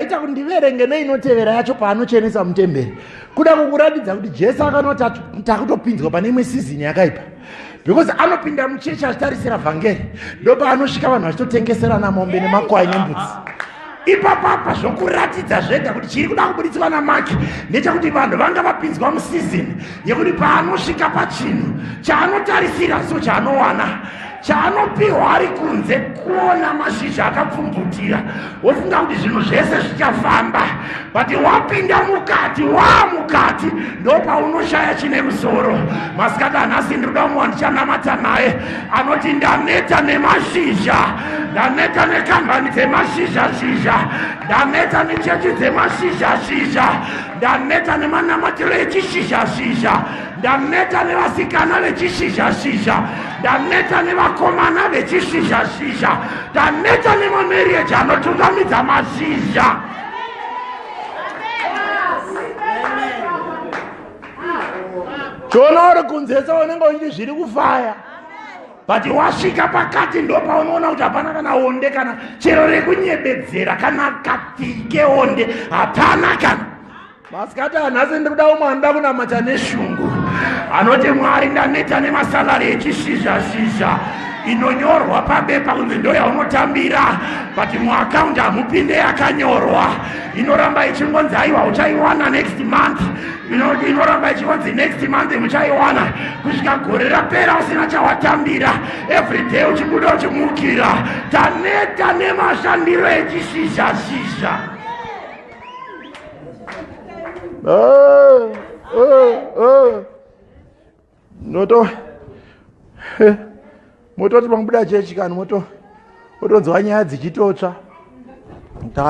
ndaita kuti ndiverenge neinotevera yacho paanochenesa mutemberi kuda kukuratidza kuti Jesu akanoti takutopinzwa pane imwe sizini yakaipa, because anopinda muchechi achitarisira vhangeri, ndopanosvika vanhu vachitotengeserana mombe nemakwai nembudzi. Ipapapa zvokuratidza zvega kuti chiri kuda kubuditswa naMaki ndechekuti vanhu vanga vapinzwa musizini yekuti paanosvika pachinhu chaanotarisira so chaanowana, chaanopiwa ari kunze kuona mashizha akapfumvutira, wofunga kuti zvinhu zvese zvichafamba, but wapinda mukati, mukati ndopaunoshaya chine musoro. Masikati anhasi ndinoda umwe ndichanamata naye anoti ndaneta nemashizha, ndaneta nekambani dzemashizha-shizha, ndaneta nechechi dzemashizha-shizha, ndaneta nemanamatiro echishizha-shizha, ndaneta nevasikana vechishizha-shizha, ndaneta nevakomana vechishizha-shizha, ndaneta nemamarriage anotungamidza mashizha. Chona uri kunzesa unenge uchiti zviri kufaya, but wasvika pakati ndopaunoona kuti hapana kana onde kana chero rekunyebedzera kana kati keonde hapana kana. Masikati anhasi ndikuda umwe anoda kunamata neshungu anoti Mwari ndaneta nemasalari echishizha-shizha inonyorwa pabepa kunzi ndo yaunotambira, but muakaunti hamupinde yakanyorwa, inoramba ichingonzi aiwa uchaiwana next month, inoramba ichingonzi next month muchaiwana, kusvika gore rapera usina chawatambira, everyday uchibuda uchimukira. Taneta nemashandiro echishizha-shizha. Mototi pangubuda chechi kani motonzwa nyaya dzichitotsva.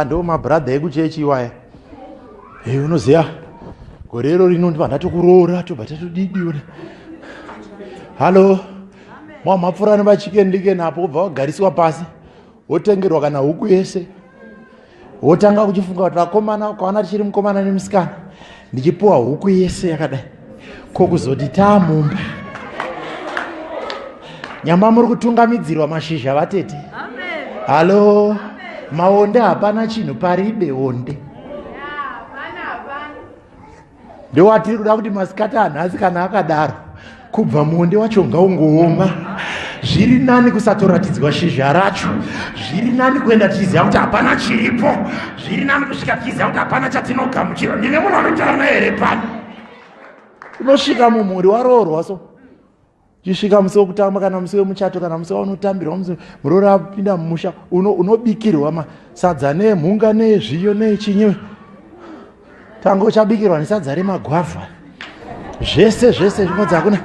Ndo mabhradha ekuchechi iwaya. Unoziya gorero rino ndibva ndatokuroora tobva tatodidiona. Halo. Mapfura nevachikeni dikeni apo wobva wagariswa pasi wotengerwa kana huku yese, wotanga kuchifunga kuti akomana ukaona tichiri mukomana nemusikana ndichipuwa huku yese yakadai, kokuzoti taamumba nyamba muri kutungamidzirwa mashizha vatete. Halo. Maonde hapana chinhu paribe onde. Ndowatiri kuda kuti masikati anhasi kana akadaro kubva muonde wacho ngaungooma. Zviri nani kusatoratidzwa shizha racho, zviri nani kuenda tichiziva kuti hapana chiripo, zviri nani kusvika tichiziva kuti hapana chatinogamuchira. Ndine munhu anotaura here pano. Unosvika mumhuri waroorwa so, chisvika musi wekutamba kana musi wemuchato kana musi waunotambirwa, muroora apinda mumusha unobikirwa masadza nemhunga nezviyo nechinyewe, tanga uchabikirwa nesadza remagwavha, zvese zvinonzi hakuna.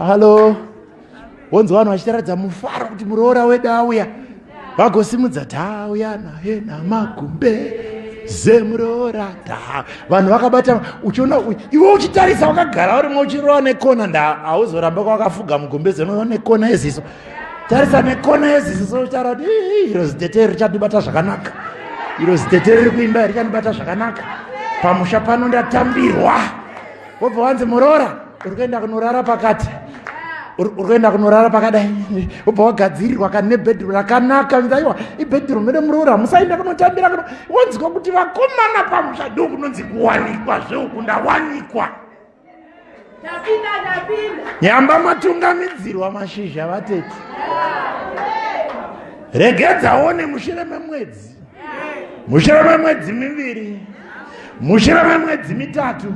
Halo. Wonzi vanhu vachitaradza mufaro kuti muroora wedu auya, vagosimudza tauya naye namagumbe zemuroora ta. Vanhu vakabata, uchiona iwe uchitarisa wakagara uri mwe uchiroora nekona, hauzoramba kwakafuga mugumbeze nekona yeziso. Tarisa nekona yeziso so uchitaura kuti iro ziteteri richandibata zvakanaka, iro ziteteri riri kuimba richandibata zvakanaka, pamusha pano ndatambirwa. Wobva wanzi muroora uri kuenda kunorara pakati, urikuenda kunorara pakadai, ubva wagadzirirwa kana nebhedroom rakanaka. Aiwa, ibhedroom remuroora musaenda kunotambira kuno. Wonzwa kuti vakomana pamusha ndo kunonzi kuwanikwa, zveuku ndawanikwa. Nyamba matungamidzirwa mashizha vatete. Regedzawo nemushure memwedzi, mushure memwedzi miviri, mushure memwedzi mitatu,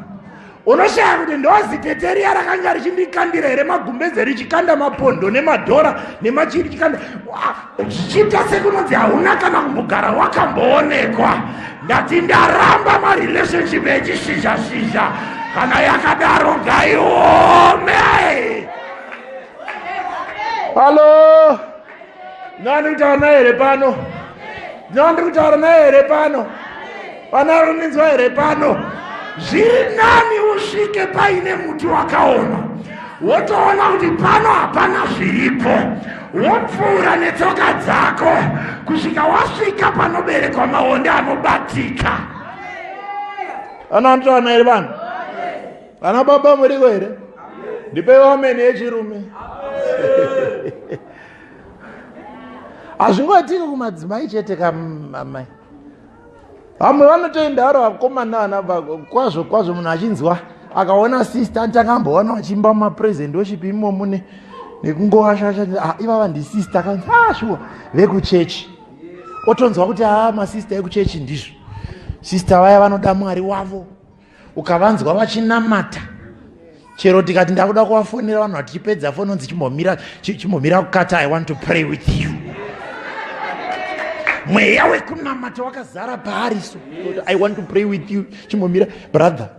unoshaya kuti ndoziteteri rakanga richindikandira here magumbeze richikanda mapondo nemadhora nemachiri chikanda zvichiita sekunonzi hauna kana kumbogara wakamboonekwa. Ndati ndaramba marelationship echishizha-shizha, kana yakadaro ngaiome. Halo. Nani kutaura naye here pano? Nani kutaura naye here pano? Pana runinzwa here pano? Zviri nani usvike paine muti wakaoma, wotoona kuti pano hapana zviripo, wopfuura netsoka dzako kusvika wasvika panoberekwa maonde anobatika. Anotaura here vanhu? Ana baba muriko here? Ndipeiwa ameni yechirume. Hazvingotiki kumadzimai chete kamamai. Vamwe vanotoenda vari vakomana vanabva kwazvo kwazvo munhu achinzwa akaona sister antangamboona vachimba mapresent worship imomo nekungowashasha ivava ndisister kanzi shuwa vekuchechi otonzwa kuti masista ekuchechi ndizvo sister vaya vanoda Mwari wavo ukavanzwa vachinamata chero tikati ndakuda kuvafonera vanhu vatichipedza foni onzi chimbomira kukata I want to pray with you mweya wekunamata wakazara paari so I want to pray with you chimbomira brother